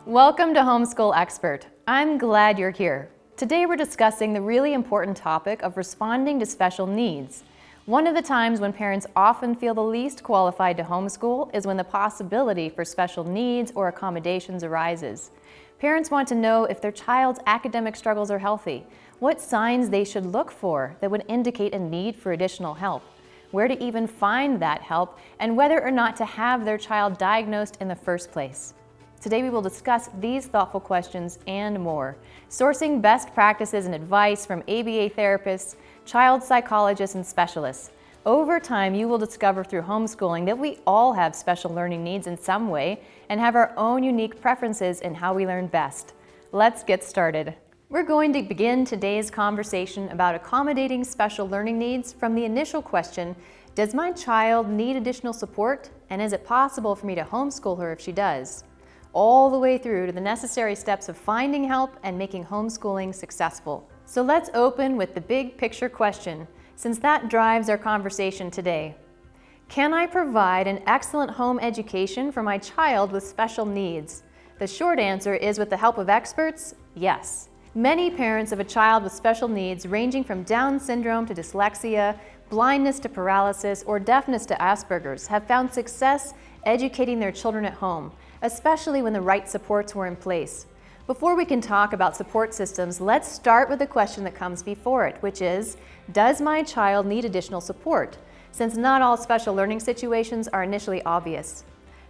Welcome to Homeschool Expert. I'm glad you're here. Today we're discussing the really important topic of responding to special needs. One of the times when parents often feel the least qualified to homeschool is when the possibility for special needs or accommodations arises. Parents want to know if their child's academic struggles are healthy, what signs they should look for that would indicate a need for additional help, where to even find that help, and whether or not to have their child diagnosed in the first place. Today we will discuss these thoughtful questions and more, sourcing best practices and advice from ABA therapists, child psychologists, and specialists. Over time, you will discover through homeschooling that we all have special learning needs in some way and have our own unique preferences in how we learn best. Let's get started. We're going to begin today's conversation about accommodating special learning needs from the initial question, does my child need additional support, and is it possible for me to homeschool her if she does? All the way through to the necessary steps of finding help and making homeschooling successful. So let's open with the big picture question, since that drives our conversation today. Can I provide an excellent home education for my child with special needs? The short answer is, with the help of experts, yes. Many parents of a child with special needs ranging from Down syndrome to dyslexia, blindness to paralysis, or deafness to Asperger's have found success educating their children at home, especially when the right supports were in place. Before we can talk about support systems, let's start with the question that comes before it, which is, does my child need additional support? Since not all special learning situations are initially obvious.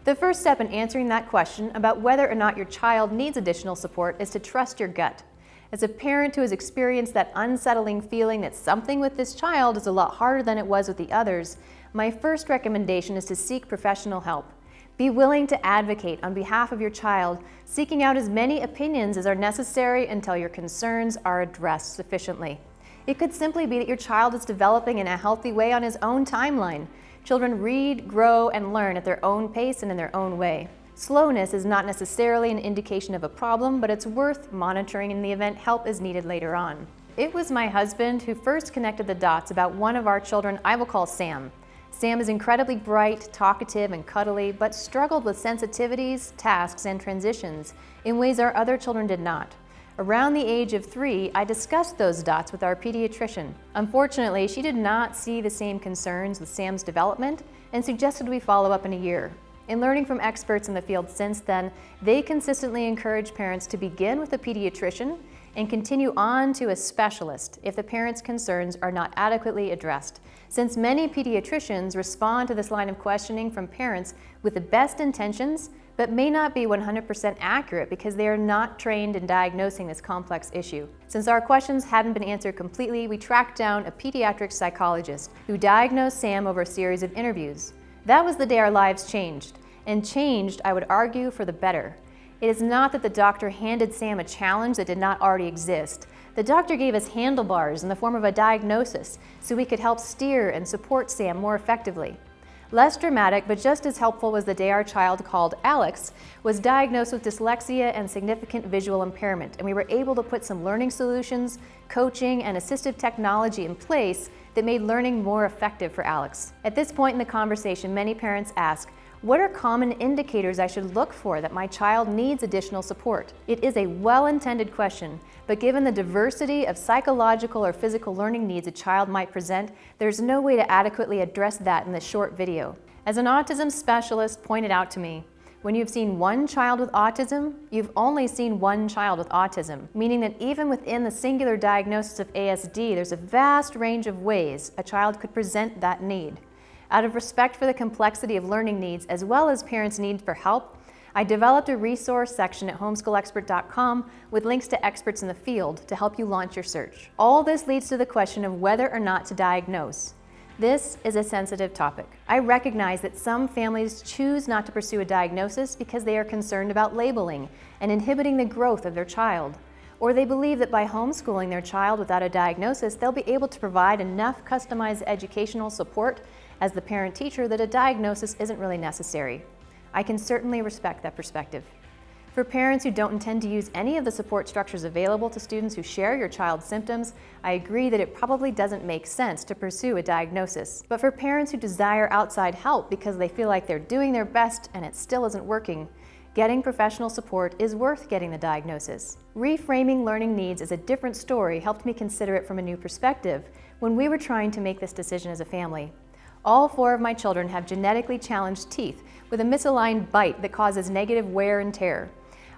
The first step in answering that question about whether or not your child needs additional support is to trust your gut. As a parent who has experienced that unsettling feeling that something with this child is a lot harder than it was with the others, my first recommendation is to seek professional help. Be willing to advocate on behalf of your child, seeking out as many opinions as are necessary until your concerns are addressed sufficiently. It could simply be that your child is developing in a healthy way on his own timeline. Children read, grow, and learn at their own pace and in their own way. Slowness is not necessarily an indication of a problem, but it's worth monitoring in the event help is needed later on. It was my husband who first connected the dots about one of our children I will call Sam. Sam is incredibly bright, talkative, and cuddly, but struggled with sensitivities, tasks, and transitions in ways our other children did not. Around the age of 3, I discussed those dots with our pediatrician. Unfortunately, she did not see the same concerns with Sam's development and suggested we follow up in a year. In learning from experts in the field since then, they consistently encourage parents to begin with a pediatrician and continue on to a specialist if the parent's concerns are not adequately addressed, since many pediatricians respond to this line of questioning from parents with the best intentions, but may not be 100% accurate because they are not trained in diagnosing this complex issue. Since our questions hadn't been answered completely, we tracked down a pediatric psychologist who diagnosed Sam over a series of interviews. That was the day our lives changed, and changed, I would argue, for the better. It is not that the doctor handed Sam a challenge that did not already exist. The doctor gave us handlebars in the form of a diagnosis so we could help steer and support Sam more effectively. Less dramatic, but just as helpful, was the day our child, called Alex, was diagnosed with dyslexia and significant visual impairment, and we were able to put some learning solutions, coaching, and assistive technology in place that made learning more effective for Alex. At this point in the conversation, many parents ask, what are common indicators I should look for that my child needs additional support? It is a well-intended question, but given the diversity of psychological or physical learning needs a child might present, there's no way to adequately address that in this short video. As an autism specialist pointed out to me, when you've seen one child with autism, you've only seen one child with autism, meaning that even within the singular diagnosis of ASD, there's a vast range of ways a child could present that need. Out of respect for the complexity of learning needs as well as parents' need for help, I developed a resource section at homeschoolexpert.com with links to experts in the field to help you launch your search. All this leads to the question of whether or not to diagnose. This is a sensitive topic. I recognize that some families choose not to pursue a diagnosis because they are concerned about labeling and inhibiting the growth of their child. Or they believe that by homeschooling their child without a diagnosis, they'll be able to provide enough customized educational support as the parent-teacher that a diagnosis isn't really necessary. I can certainly respect that perspective. For parents who don't intend to use any of the support structures available to students who share your child's symptoms, I agree that it probably doesn't make sense to pursue a diagnosis. But for parents who desire outside help because they feel like they're doing their best and it still isn't working, Getting professional support is worth getting the diagnosis. Reframing learning needs as a different story helped me consider it from a new perspective when we were trying to make this decision as a family. All 4 of my children have genetically challenged teeth with a misaligned bite that causes negative wear and tear.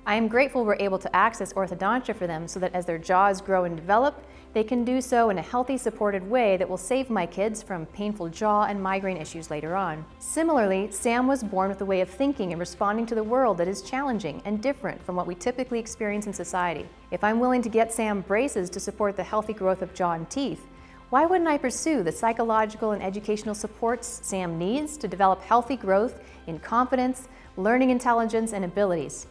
I am grateful we're able to access orthodontia for them so that as their jaws grow and develop, they can do so in a healthy, supported way that will save my kids from painful jaw and migraine issues later on. Similarly, Sam was born with a way of thinking and responding to the world that is challenging and different from what we typically experience in society. If I'm willing to get Sam braces to support the healthy growth of jaw and teeth, why wouldn't I pursue the psychological and educational supports Sam needs to develop healthy growth in confidence, learning intelligence, and abilities?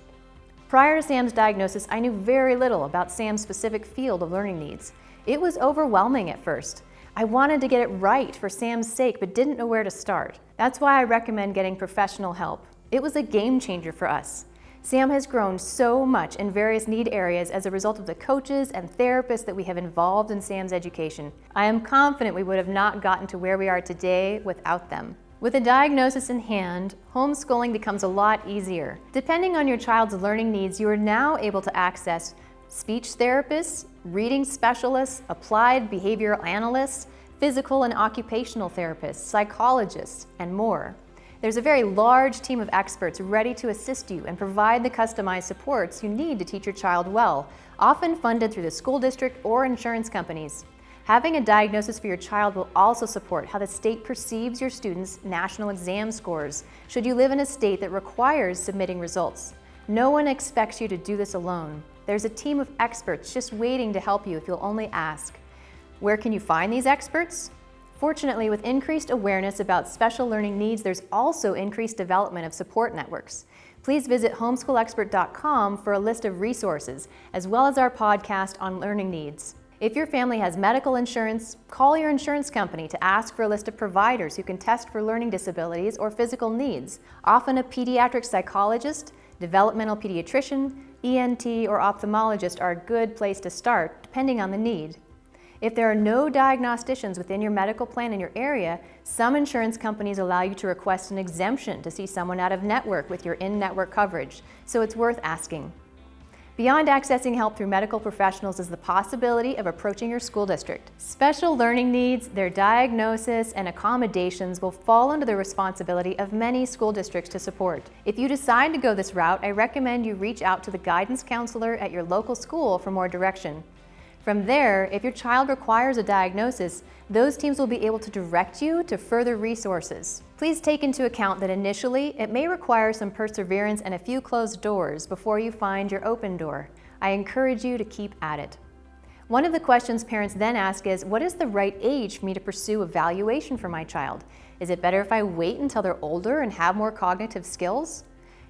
Prior to Sam's diagnosis, I knew very little about Sam's specific field of learning needs. It was overwhelming at first. I wanted to get it right for Sam's sake, but didn't know where to start. That's why I recommend getting professional help. It was a game changer for us. Sam has grown so much in various need areas as a result of the coaches and therapists that we have involved in Sam's education. I am confident we would have not gotten to where we are today without them. With a diagnosis in hand, homeschooling becomes a lot easier. Depending on your child's learning needs, you are now able to access speech therapists, reading specialists, applied behavioral analysts, physical and occupational therapists, psychologists, and more. There's a very large team of experts ready to assist you and provide the customized supports you need to teach your child well, often funded through the school district or insurance companies. Having a diagnosis for your child will also support how the state perceives your students' national exam scores, should you live in a state that requires submitting results. No one expects you to do this alone. There's a team of experts just waiting to help you if you'll only ask. Where can you find these experts? Fortunately, with increased awareness about special learning needs, there's also increased development of support networks. Please visit homeschoolexpert.com for a list of resources, as well as our podcast on learning needs. If your family has medical insurance, call your insurance company to ask for a list of providers who can test for learning disabilities or physical needs. Often a pediatric psychologist, developmental pediatrician, ENT, or ophthalmologist are a good place to start, depending on the need. If there are no diagnosticians within your medical plan in your area, some insurance companies allow you to request an exemption to see someone out of network with your in-network coverage, so it's worth asking. Beyond accessing help through medical professionals is the possibility of approaching your school district. Special learning needs, their diagnosis, and accommodations will fall under the responsibility of many school districts to support. If you decide to go this route, I recommend you reach out to the guidance counselor at your local school for more direction. From there, if your child requires a diagnosis, those teams will be able to direct you to further resources. Please take into account that initially, it may require some perseverance and a few closed doors before you find your open door. I encourage you to keep at it. One of the questions parents then ask is, what is the right age for me to pursue evaluation for my child? Is it better if I wait until they're older and have more cognitive skills?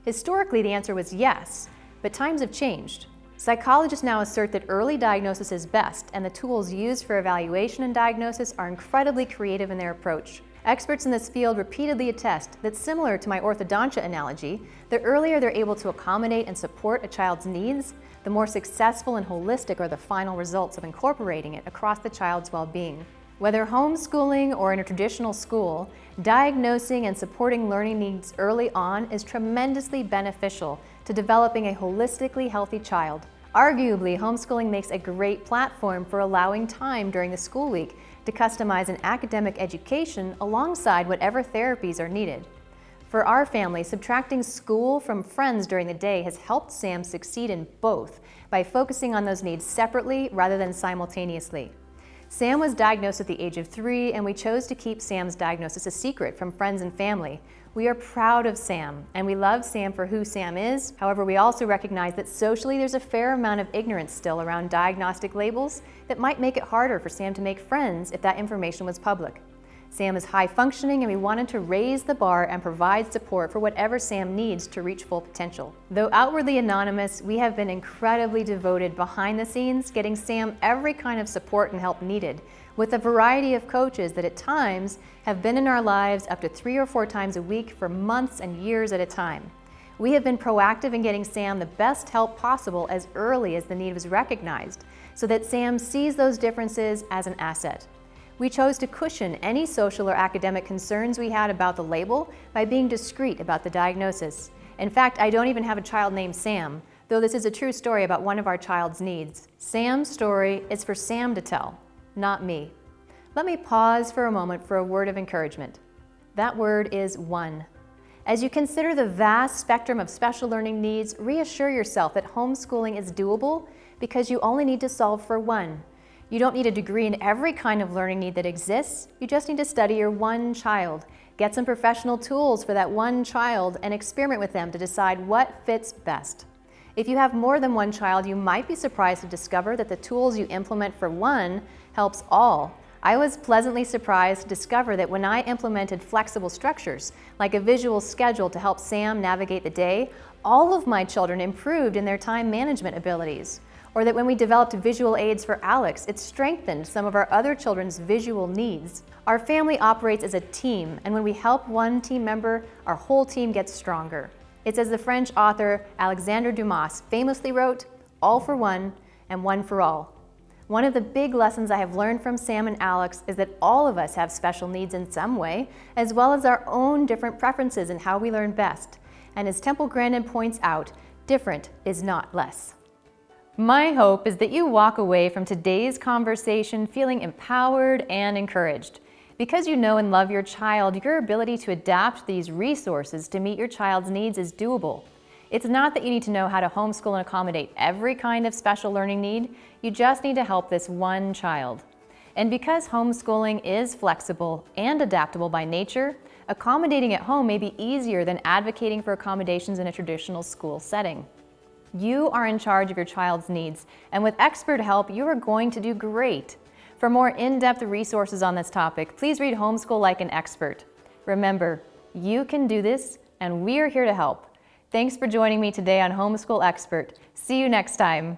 Historically, the answer was yes, but times have changed. Psychologists now assert that early diagnosis is best, and the tools used for evaluation and diagnosis are incredibly creative in their approach. Experts in this field repeatedly attest that, similar to my orthodontia analogy, the earlier they're able to accommodate and support a child's needs, the more successful and holistic are the final results of incorporating it across the child's well-being. Whether homeschooling or in a traditional school, diagnosing and supporting learning needs early on is tremendously beneficial to developing a holistically healthy child. Arguably, homeschooling makes a great platform for allowing time during the school week to customize an academic education alongside whatever therapies are needed. For our family, subtracting school from friends during the day has helped Sam succeed in both by focusing on those needs separately rather than simultaneously. Sam was diagnosed at the age of 3, and we chose to keep Sam's diagnosis a secret from friends and family. We are proud of Sam, and we love Sam for who Sam is. However, we also recognize that socially there's a fair amount of ignorance still around diagnostic labels that might make it harder for Sam to make friends if that information was public. Sam is high functioning, and we wanted to raise the bar and provide support for whatever Sam needs to reach full potential. Though outwardly anonymous, we have been incredibly devoted behind the scenes, getting Sam every kind of support and help needed, with a variety of coaches that at times have been in our lives up to 3 or 4 times a week for months and years at a time. We have been proactive in getting Sam the best help possible as early as the need was recognized, so that Sam sees those differences as an asset. We chose to cushion any social or academic concerns we had about the label by being discreet about the diagnosis. In fact, I don't even have a child named Sam, though this is a true story about one of our child's needs. Sam's story is for Sam to tell, not me. Let me pause for a moment for a word of encouragement. That word is one. As you consider the vast spectrum of special learning needs, reassure yourself that homeschooling is doable because you only need to solve for one. You don't need a degree in every kind of learning need that exists. You just need to study your one child, get some professional tools for that one child, and experiment with them to decide what fits best. If you have more than one child, you might be surprised to discover that the tools you implement for one helps all. I was pleasantly surprised to discover that when I implemented flexible structures, like a visual schedule to help Sam navigate the day, all of my children improved in their time management abilities. Or that when we developed visual aids for Alex, it strengthened some of our other children's visual needs. Our family operates as a team, and when we help one team member, our whole team gets stronger. It's as the French author Alexandre Dumas famously wrote, "All for one and one for all." One of the big lessons I have learned from Sam and Alex is that all of us have special needs in some way, as well as our own different preferences in how we learn best. And as Temple Grandin points out, different is not less. My hope is that you walk away from today's conversation feeling empowered and encouraged. Because you know and love your child, your ability to adapt these resources to meet your child's needs is doable. It's not that you need to know how to homeschool and accommodate every kind of special learning need, you just need to help this one child. And because homeschooling is flexible and adaptable by nature, accommodating at home may be easier than advocating for accommodations in a traditional school setting. You are in charge of your child's needs, and with expert help, you are going to do great. For more in-depth resources on this topic, please read Homeschool Like an Expert. Remember, you can do this, and we are here to help. Thanks for joining me today on Homeschool Expert. See you next time.